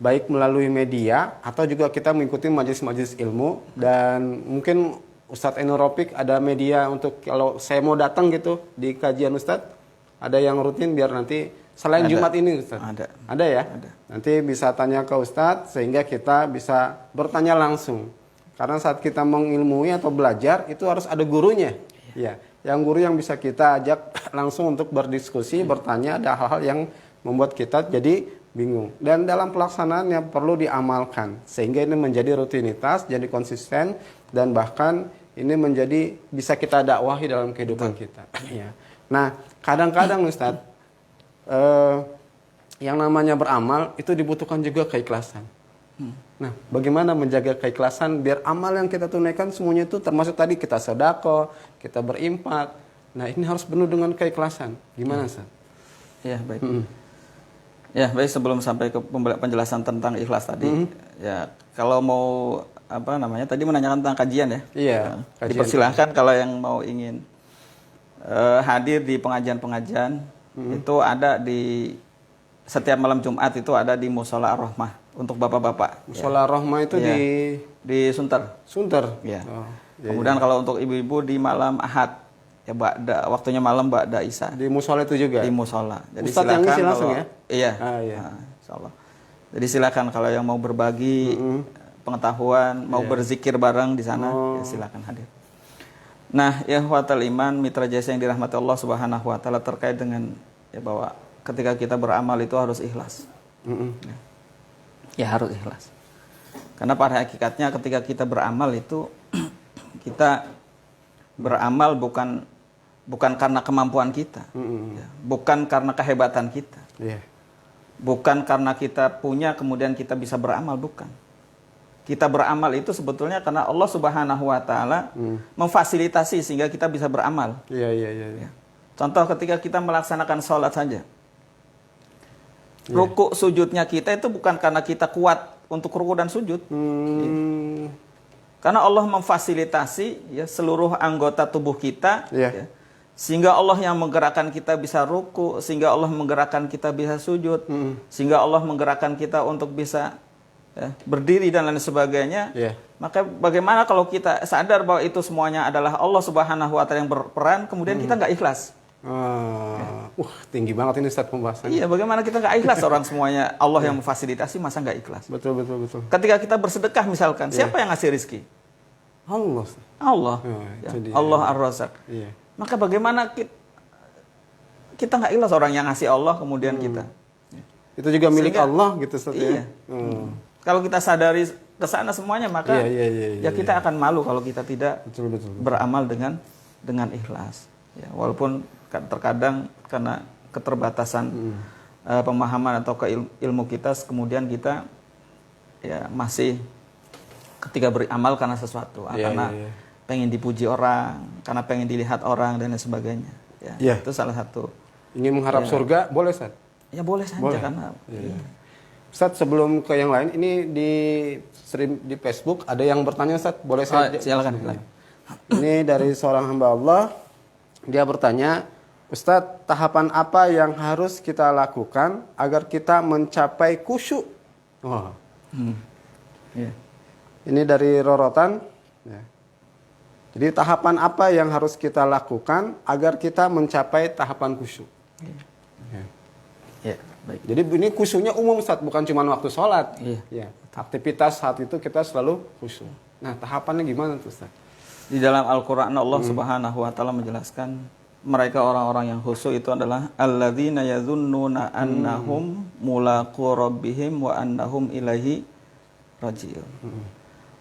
Baik melalui media atau juga kita mengikuti majelis-majelis ilmu, dan mungkin Ustadz Enurofik ada media untuk kalau saya mau datang gitu di kajian Ustadz, ada yang rutin biar nanti selain Jumat ini Ustadz. Ada ya? Ada. Nanti bisa tanya ke Ustadz sehingga kita bisa bertanya langsung. Karena saat kita mengilmui atau belajar itu harus ada gurunya. Ya, yang guru yang bisa kita ajak langsung untuk berdiskusi, bertanya, ada hal-hal yang membuat kita jadi bingung. Dan dalam pelaksanaannya perlu diamalkan sehingga ini menjadi rutinitas, jadi konsisten, dan bahkan ini menjadi bisa kita dakwahi dalam kehidupan kita. Ya. Nah, kadang-kadang Ustadz, yang namanya beramal itu dibutuhkan juga keikhlasan. Nah, bagaimana menjaga keikhlasan biar amal yang kita tunaikan semuanya itu termasuk tadi kita sedekah, kita berimpak. Nah, ini harus penuh dengan keikhlasan. Gimana, Ustaz? Ya, baik. Ya, baik, sebelum sampai ke penjelasan tentang ikhlas tadi, ya kalau mau tadi menanyakan tentang kajian ya. Iya. Kajian. Dipersilahkan kalau yang mau ingin hadir di pengajian-pengajian itu ada di setiap malam Jumat itu ada di Mushola Ar-Rahmah untuk bapak-bapak. Mushola Ar-Rahmah itu ya. Di Sunter. Sunter. Ya. Oh, Kemudian kalau untuk ibu-ibu di malam Ahad ya waktunya malam Ba'da Isya. Di musola itu juga. Di musola. Jadi Ustadz silakan yang ngisi langsung kalau, ya. Iya. Iya. Nah, insyaallah. Jadi silakan kalau yang mau berbagi pengetahuan, mau berzikir bareng di sana, ya silakan hadir. Nah, ya ikhwatal iman, Mitra JSC yang dirahmati Allah Subhanahu wa taala, terkait dengan ya bahwa ketika kita beramal itu harus ikhlas. Ya harus ikhlas. Karena pada hakikatnya ketika kita beramal itu kita beramal bukan karena kemampuan kita, ya. Bukan karena kehebatan kita, bukan karena kita punya kemudian kita bisa beramal, bukan. Kita beramal itu sebetulnya karena Allah Subhanahu Wa Taala memfasilitasi sehingga kita bisa beramal. Ya. Contoh ketika kita melaksanakan sholat saja, ruku sujudnya kita itu bukan karena kita kuat untuk ruku dan sujud. Karena Allah memfasilitasi ya seluruh anggota tubuh kita, ya, sehingga Allah yang menggerakkan kita bisa ruku, sehingga Allah menggerakkan kita bisa sujud, sehingga Allah menggerakkan kita untuk bisa ya, berdiri dan lain sebagainya. Maka bagaimana kalau kita sadar bahwa itu semuanya adalah Allah Subhanahu Wa Taala yang berperan, kemudian kita nggak ikhlas? Tinggi banget ini Ustaz pembahasannya. Iya, bagaimana kita nggak ikhlas, orang semuanya Allah yang memfasilitasi, masa nggak ikhlas? Betul. Ketika kita bersedekah misalkan, siapa yang ngasih rizki? Allah. Allah Ar-Razzaq. Maka bagaimana kita nggak ikhlas, orang yang ngasih Allah kemudian kita? Itu juga milik Allah gitu Ustaz. Iya. Kalau kita sadari ke sana semuanya, maka kita akan malu kalau kita tidak beramal dengan ikhlas. Ya, walaupun terkadang karena keterbatasan pemahaman atau ilmu kita, kemudian kita ya masih ketika beramal karena sesuatu, karena pengen dipuji orang, karena pengen dilihat orang dan lain sebagainya. Ya, itu salah satu. Ingin mengharap surga boleh Ustaz? Ya boleh saja karena. Ustaz, sebelum ke yang lain, ini di stream di Facebook ada yang bertanya Ustaz, boleh saya? Silakan. Ini dari seorang hamba Allah, dia bertanya, Ustadz, tahapan apa yang harus kita lakukan agar kita mencapai khusyuk? Ini dari Rorotan. Ya. Jadi tahapan apa yang harus kita lakukan agar kita mencapai tahapan khusyuk? Baik. Jadi ini khusyuknya umum Ustadz, bukan cuma waktu sholat. Aktivitas saat itu kita selalu khusyuk. Nah, tahapannya gimana tuh Ustadz? Di dalam Al-Quran Allah Subhanahu Wa Taala menjelaskan, mereka orang-orang yang khusyuk itu adalah alladzina yadhunnuna annahum mulaqu rabbihim wa annahum ilaihi raji'un.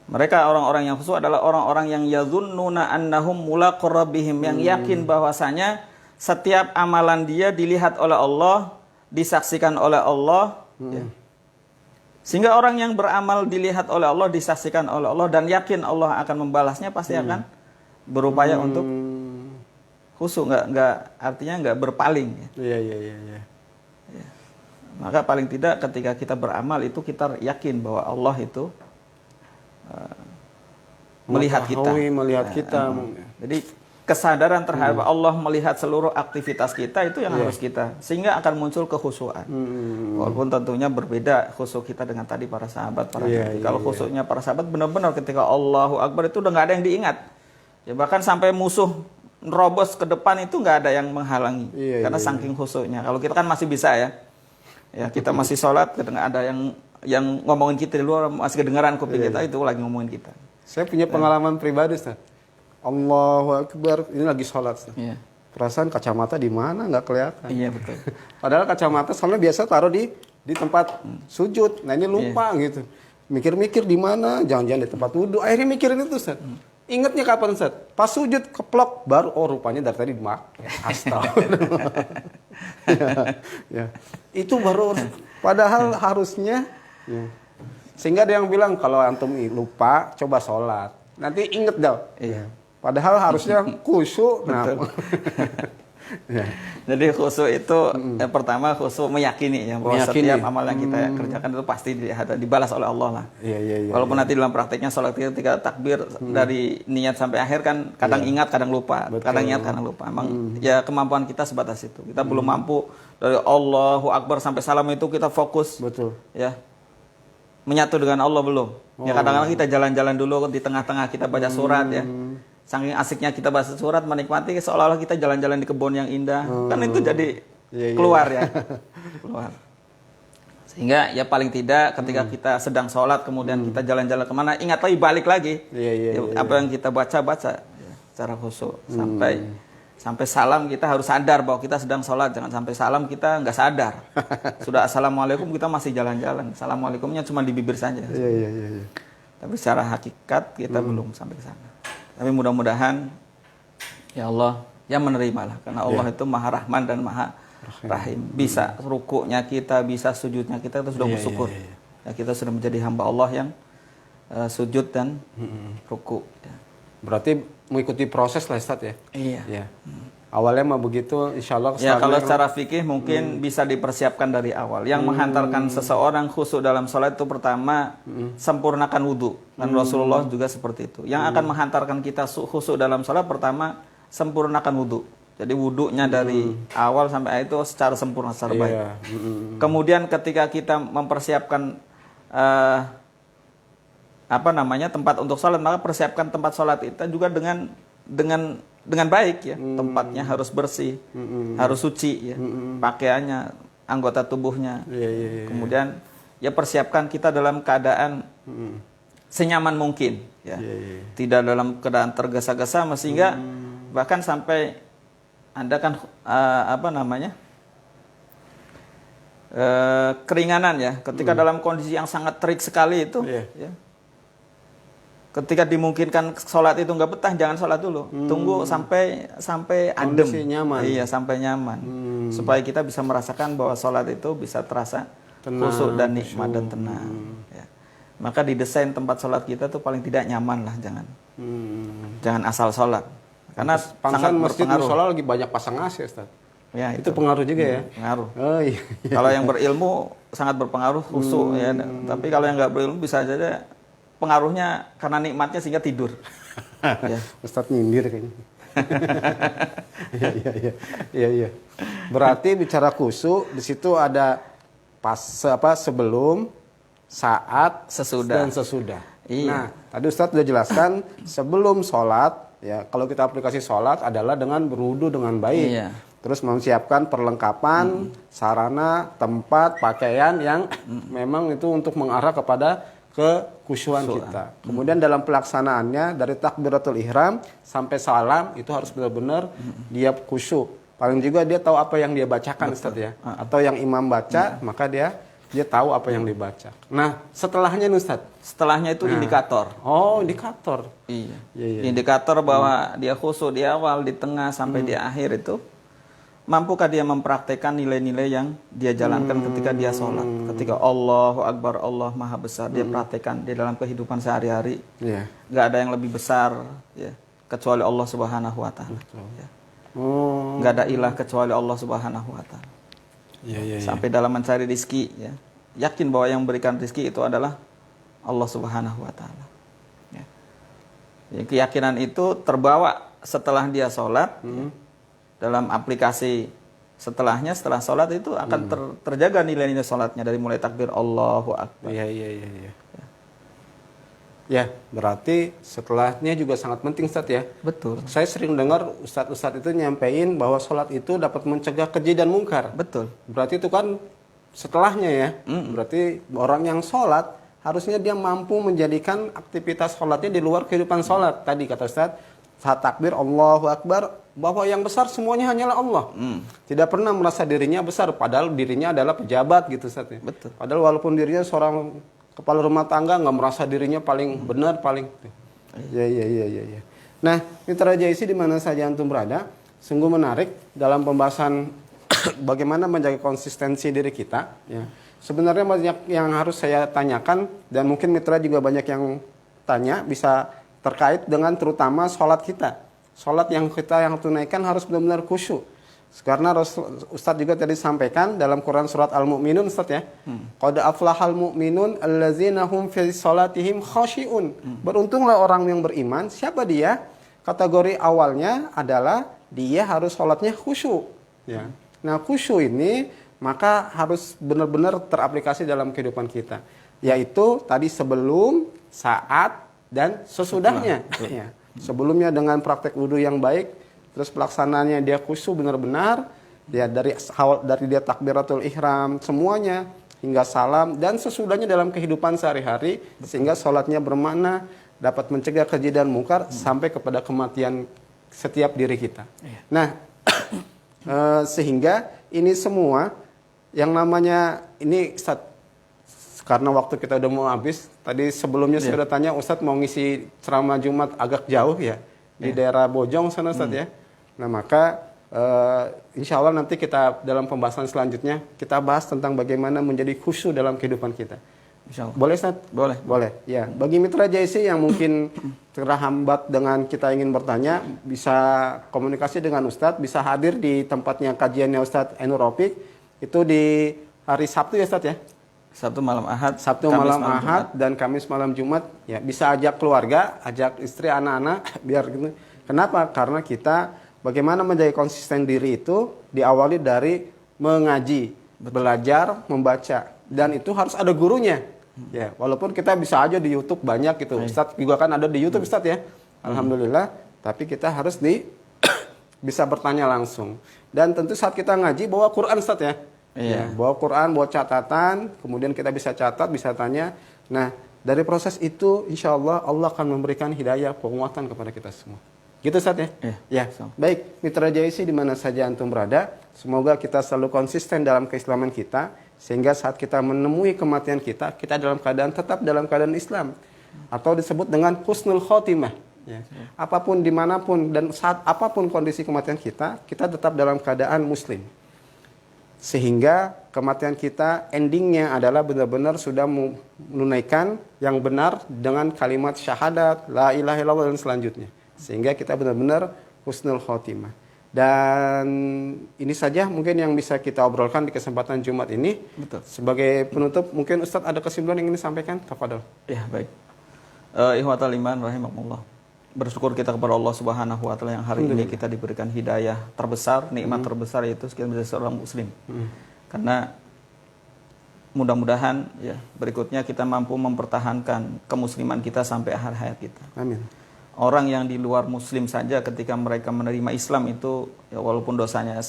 Mereka orang-orang yang khusyuk adalah orang-orang yang yadhunnuna annahum mulaqu rabbihim, yang yakin bahwasanya setiap amalan dia dilihat oleh Allah, disaksikan oleh Allah, ya. Sehingga orang yang beramal dilihat oleh Allah, disaksikan oleh Allah, dan yakin Allah akan membalasnya, pasti akan berupaya untuk khusyuk, artinya nggak berpaling. Iya. Maka paling tidak ketika kita beramal itu kita yakin bahwa Allah itu melihat kita. Jadi kesadaran terhadap Allah melihat seluruh aktivitas kita itu yang harus kita, sehingga akan muncul kekhusyuan. Walaupun tentunya berbeda khusyuk kita dengan tadi para sahabat. Kalau khusyuknya para sahabat benar-benar ketika Allahu Akbar itu udah nggak ada yang diingat. Ya bahkan sampai musuh nerobos ke depan itu nggak ada yang menghalangi, karena saking khusyuknya. Kalau kita kan masih bisa ya kita masih sholat, kadang ada yang ngomongin kita di luar, masih kedengaran kuping kita itu lagi ngomongin kita. Saya punya pengalaman pribadi Ustaz. Allahu Akbar, ini lagi sholat Ustaz. Perasaan kacamata di mana nggak kelihatan. Iya betul. Padahal kacamata soalnya biasa taruh di tempat sujud. Nah ini lupa gitu. Mikir-mikir di mana, jangan-jangan di tempat wudhu. Akhirnya mikirin itu Ustaz. Ingatnya kapan Ustaz? Pas sujud keplok, baru rupanya dari tadi dimakai. Astagfirullah. Itu baru. Padahal harusnya. Sehingga ada yang bilang kalau antum lupa, coba sholat. Nanti inget dah. Padahal harusnya khusyuk. Jadi khusyuk itu yang pertama khusyuk meyakini bahwa setiap amal yang kita kerjakan itu pasti dibalas oleh Allah lah. Walaupun nanti dalam prakteknya sholat ketika takbir dari niat sampai akhir kan kadang ingat, kadang lupa. Kadang ingat, kadang lupa. Emang ya kemampuan kita sebatas itu. Kita belum mampu dari Allahu Akbar sampai salam itu kita fokus. Ya. Menyatu dengan Allah belum. Ya kadang-kadang kita jalan-jalan dulu di tengah-tengah kita baca surat ya. Saking asiknya kita baca surat, menikmati seolah-olah kita jalan-jalan di kebun yang indah. Kan itu jadi keluar ya. Keluar. Sehingga ya paling tidak ketika kita sedang sholat kemudian kita jalan-jalan kemana, ingat lagi, balik lagi. Apa yang kita baca-baca ya, secara khusyuk. Sampai salam kita harus sadar bahwa kita sedang sholat. Jangan sampai salam kita nggak sadar. Sudah assalamualaikum kita masih jalan-jalan. Assalamualaikumnya cuma di bibir saja. Tapi secara hakikat kita belum sampai ke sana. Tapi mudah-mudahan ya Allah yang menerimalah, karena Allah itu Maha Rahman dan Maha Rahim. Bisa rukuknya kita, bisa sujudnya kita sudah bersyukur. Ya, kita sudah menjadi hamba Allah yang sujud dan ruku. Ya. Berarti mengikuti proses lah Ustaz ya? Iya. Ya. Awalnya mah begitu, insya Allah. Ya kalau secara fikih mungkin bisa dipersiapkan dari awal. Yang menghantarkan seseorang khusyuk dalam sholat itu pertama sempurnakan wudhu. Dan Rasulullah juga seperti itu. Yang akan menghantarkan kita khusyuk dalam sholat pertama sempurnakan wudhu. Jadi wudhunya dari awal sampai akhir itu secara sempurna, secara baik. Kemudian ketika kita mempersiapkan tempat untuk sholat, maka persiapkan tempat sholat kita juga dengan baik ya. Tempatnya harus bersih, harus suci ya. Pakaiannya, anggota tubuhnya. Kemudian ya persiapkan kita dalam keadaan senyaman mungkin ya. Tidak dalam keadaan tergesa-gesa sehingga bahkan sampai Anda kan keringanan ya. Ketika dalam kondisi yang sangat terik sekali itu ya. Ketika dimungkinkan sholat itu nggak betah, jangan sholat dulu. Tunggu sampai adem. Nyaman. Iya, sampai nyaman. Supaya kita bisa merasakan bahwa sholat itu bisa terasa khusyuk dan nikmat dan tenang. Ya. Maka didesain tempat sholat kita tuh paling tidak nyaman lah, jangan asal sholat. Karena sangat berpengaruh. Sholat lagi banyak pasang AC, Ustaz. Ya, itu pengaruh juga ya. Pengaruh. Oh, iya. Kalau yang berilmu sangat berpengaruh khusyuk ya. Tapi kalau yang nggak berilmu bisa saja pengaruhnya karena nikmatnya sehingga tidur. Ya. Ustadz nyindir kayaknya. Iya. Berarti bicara khusyuk di situ ada sebelum, saat, sesudah dan sesudah. Iya. Nah, tadi Ustadz sudah jelaskan sebelum sholat ya, kalau kita aplikasi sholat adalah dengan berwudu dengan baik. Iya. Terus mempersiapkan perlengkapan, sarana, tempat, pakaian yang memang itu untuk mengarah kepada kekhusyuan kita. Kemudian dalam pelaksanaannya dari takbiratul ihram sampai salam itu harus benar-benar dia khusyuk. Paling juga dia tahu apa yang dia bacakan, Ustaz ya. Atau yang imam baca, maka dia tahu apa yang dibaca. Nah, setelahnya Ustaz. Setelahnya itu indikator. Oh, indikator. Iya. Indikator bahwa dia khusyuk di awal, di tengah sampai di akhir itu. Mampukah dia mempraktekkan nilai-nilai yang dia jalankan ketika dia sholat. Ketika Allahu Akbar, Allah Maha Besar, dia praktekkan di dalam kehidupan sehari-hari. Gak ada yang lebih besar ya, kecuali Allah Subhanahu Wa Taala. Ya. Gak ada ilah kecuali Allah Subhanahu Wa Taala. Sampai dalam mencari rizki, ya, yakin bahwa yang memberikan rizki itu adalah Allah Subhanahu Wa Taala. Ya. Ya, keyakinan itu terbawa setelah dia sholat. Dalam aplikasi setelah sholat itu akan terjaga nilai-nilai sholatnya dari mulai takbir Allahu Akbar. Iya. Ya, berarti setelahnya juga sangat penting, Ustaz ya. Betul. Saya sering dengar Ustadz itu nyampein bahwa sholat itu dapat mencegah keji dan mungkar. Betul. Berarti itu kan setelahnya ya. Berarti orang yang sholat harusnya dia mampu menjadikan aktivitas sholatnya di luar kehidupan sholat. Tadi kata Ustadz, saat takbir Allahu Akbar, bahwa yang besar semuanya hanyalah Allah. Tidak pernah merasa dirinya besar, padahal dirinya adalah pejabat gitu Ustaz ya. Betul. Padahal walaupun dirinya seorang kepala rumah tangga, nggak merasa dirinya paling benar, paling. Iya. Nah, Mitra JIC di mana saja antum berada, sungguh menarik dalam pembahasan bagaimana menjaga konsistensi diri kita. Ya. Sebenarnya banyak yang harus saya tanyakan dan mungkin Mitra juga banyak yang tanya bisa terkait dengan terutama sholat kita. Sholat yang kita tunaikan harus benar-benar khusyuk. Karena Ustadz juga tadi sampaikan dalam Quran surat Al-Mu'minun Ustadz ya. Qad aflahal mu'minun allazina hum fi sholatihim khashi'un. Beruntunglah orang yang beriman. Siapa dia? Kategori awalnya adalah dia harus sholatnya khusyuk. Ya. Nah khusyuk ini maka harus benar-benar teraplikasi dalam kehidupan kita. Yaitu tadi sebelum, saat, dan sesudahnya. Ya. Sebelumnya dengan praktek wudhu yang baik, terus pelaksanaannya dia khusyuk benar-benar, ya dari dia takbiratul ihram semuanya hingga salam dan sesudahnya dalam kehidupan sehari-hari sehingga sholatnya bermakna dapat mencegah keji dan mungkar sampai kepada kematian setiap diri kita. Nah, sehingga ini semua yang namanya ini karena waktu kita udah mau habis. Tadi sebelumnya saya udah tanya Ustadz mau ngisi ceramah Jumat agak jauh ya di daerah Bojong sana Ustadz ya. Nah maka insya Allah nanti kita dalam pembahasan selanjutnya kita bahas tentang bagaimana menjadi khusyuk dalam kehidupan kita. Insya Allah. Boleh Ustadz? Boleh. Boleh. Ya. Bagi mitra JIC yang mungkin terhambat dengan kita ingin bertanya, bisa komunikasi dengan Ustadz, bisa hadir di tempatnya kajiannya Ustadz Ainur Rafiq itu di hari Sabtu ya Ustadz ya. Sabtu malam Ahad, Sabtu malam Ahad dan Kamis malam Jumat ya, bisa ajak keluarga, ajak istri, anak-anak biar gitu. Kenapa? Karena kita bagaimana menjadi konsisten diri itu diawali dari mengaji, belajar, membaca dan itu harus ada gurunya. Ya, walaupun kita bisa aja di YouTube banyak gitu. Ustadz juga kan ada di YouTube Ustadz ya. Alhamdulillah, tapi kita harus bisa bertanya langsung. Dan tentu saat kita ngaji bawa Quran Ustadz ya. Ya, bawa Quran, bawa catatan, kemudian kita bisa catat, bisa tanya. Nah, dari proses itu insya Allah Allah akan memberikan hidayah, penguatan kepada kita semua. Gitu Ustadz ya? Ya. Baik, mitra JIC di mana saja antum berada, semoga kita selalu konsisten dalam keislaman kita, sehingga saat kita menemui kematian kita dalam keadaan tetap dalam keadaan Islam. Atau disebut dengan husnul khotimah. Ya. Apapun, dimanapun, dan saat apapun kondisi kematian kita tetap dalam keadaan muslim. Sehingga kematian kita endingnya adalah benar-benar sudah menunaikan yang benar dengan kalimat syahadat, la ilaha illallah dan selanjutnya. Sehingga kita benar-benar husnul khotimah. Dan ini saja mungkin yang bisa kita obrolkan di kesempatan Jumat ini. Betul. Sebagai penutup, mungkin Ustadz ada kesimpulan yang ingin disampaikan? Tafadhol. Ya, baik. Ikhwatal iman rahimakumullah. Bersyukur kita kepada Allah Subhanahu wa taala yang hari ini kita diberikan hidayah terbesar, nikmat terbesar yaitu kita menjadi seorang muslim. Karena mudah-mudahan ya berikutnya kita mampu mempertahankan kemusliman kita sampai akhir hayat kita. Amin. Orang yang di luar muslim saja ketika mereka menerima Islam itu ya walaupun dosanya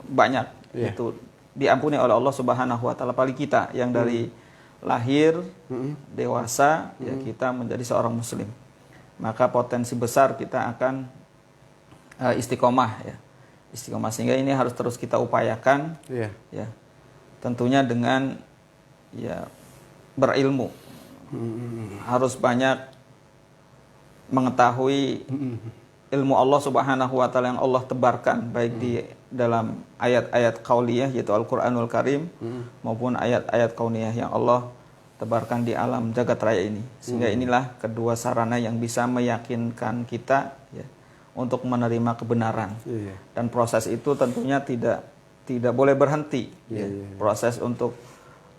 banyak itu diampuni oleh Allah Subhanahu wa taala, apalagi kita yang dari lahir dewasa ya kita menjadi seorang muslim. Maka potensi besar kita akan istiqomah ya. Istiqomah, sehingga ini harus terus kita upayakan ya. Tentunya dengan ya berilmu. Harus banyak mengetahui ilmu Allah Subhanahu wa taala yang Allah tebarkan baik di dalam ayat-ayat qauliyah yaitu Al-Qur'anul Karim maupun ayat-ayat kauniyah yang Allah tebarkan di alam jagat raya ini. Sehingga inilah kedua sarana yang bisa meyakinkan kita ya, untuk menerima kebenaran. Dan proses itu tentunya tidak boleh berhenti. Proses untuk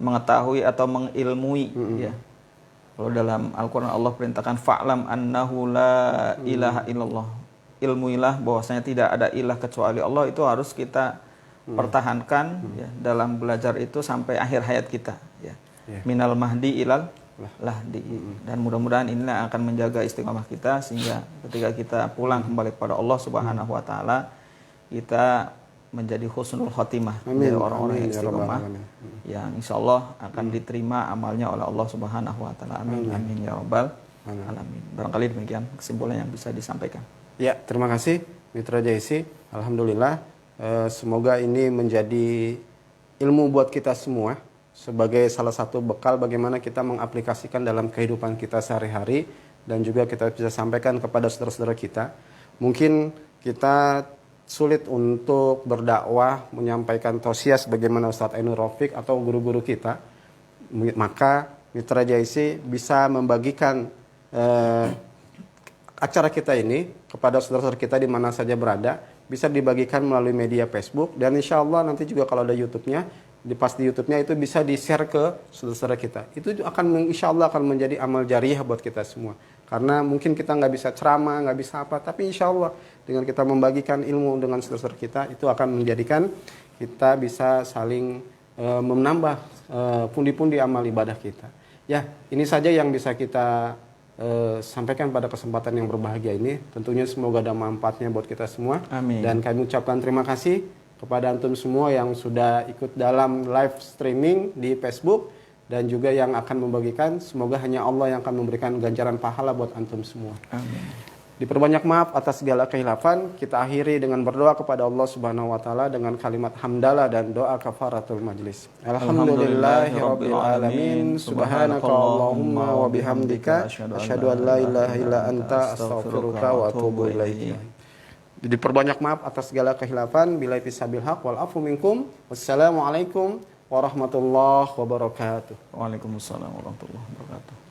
mengetahui atau mengilmui. Ya. Kalau dalam Al-Quran Allah perintahkan fa'lam annahu la ilaha illallah. Ilmuilah bahwasanya tidak ada ilah kecuali Allah. Itu harus kita pertahankan ya, dalam belajar itu sampai akhir hayat kita. Ya. Minal mahdi ilal lahdi. Dan mudah-mudahan inilah akan menjaga istiqamah kita sehingga ketika kita pulang kembali kepada Allah Subhanahu wa taala kita menjadi husnul khotimah dari orang-orang yang istiqamah yang insyaallah akan diterima amalnya oleh Allah Subhanahu wa taala. Amin. Amin ya rabbal alamin. Barangkali demikian kesimpulan yang bisa disampaikan. Ya, terima kasih Mitra JIC. Alhamdulillah semoga ini menjadi ilmu buat kita semua sebagai salah satu bekal bagaimana kita mengaplikasikan dalam kehidupan kita sehari-hari dan juga kita bisa sampaikan kepada saudara-saudara kita. Mungkin kita sulit untuk berdakwah, menyampaikan tausiah sebagaimana Ustadz Ainur Rafiq atau guru-guru kita. Maka Mitra JIC bisa membagikan acara kita ini kepada saudara-saudara kita di mana saja berada. Bisa dibagikan melalui media Facebook dan insya Allah nanti juga kalau ada YouTube-nya pas di YouTube-nya itu bisa di-share ke saudara-saudara kita. Itu akan insya Allah akan menjadi amal jariah buat kita semua. Karena mungkin kita nggak bisa ceramah, nggak bisa apa, tapi insya Allah dengan kita membagikan ilmu dengan saudara-saudara kita, itu akan menjadikan kita bisa saling menambah pundi-pundi amal ibadah kita. Ya, ini saja yang bisa kita sampaikan pada kesempatan yang berbahagia ini. Tentunya semoga ada manfaatnya buat kita semua. Amin. Dan kami ucapkan terima kasih kepada antum semua yang sudah ikut dalam live streaming di Facebook dan juga yang akan membagikan. Semoga hanya Allah yang akan memberikan ganjaran pahala buat antum semua. Amin. Diperbanyak maaf atas segala khilafan. Kita akhiri dengan berdoa kepada Allah Subhanahu wa taala dengan kalimat hamdalah dan doa kafaratul majlis. Alhamdulillahirabbil alamin. Subhanakallahumma wa bihamdika asyhadu an la ilaha illa anta astaghfiruka wa atubu ilaik. Diperbanyak maaf atas segala khilafan. Billahi fisabil haq wal afu minkum. Wassalamualaikum warahmatullahi wabarakatuh. Waalaikumsalam warahmatullahi wabarakatuh.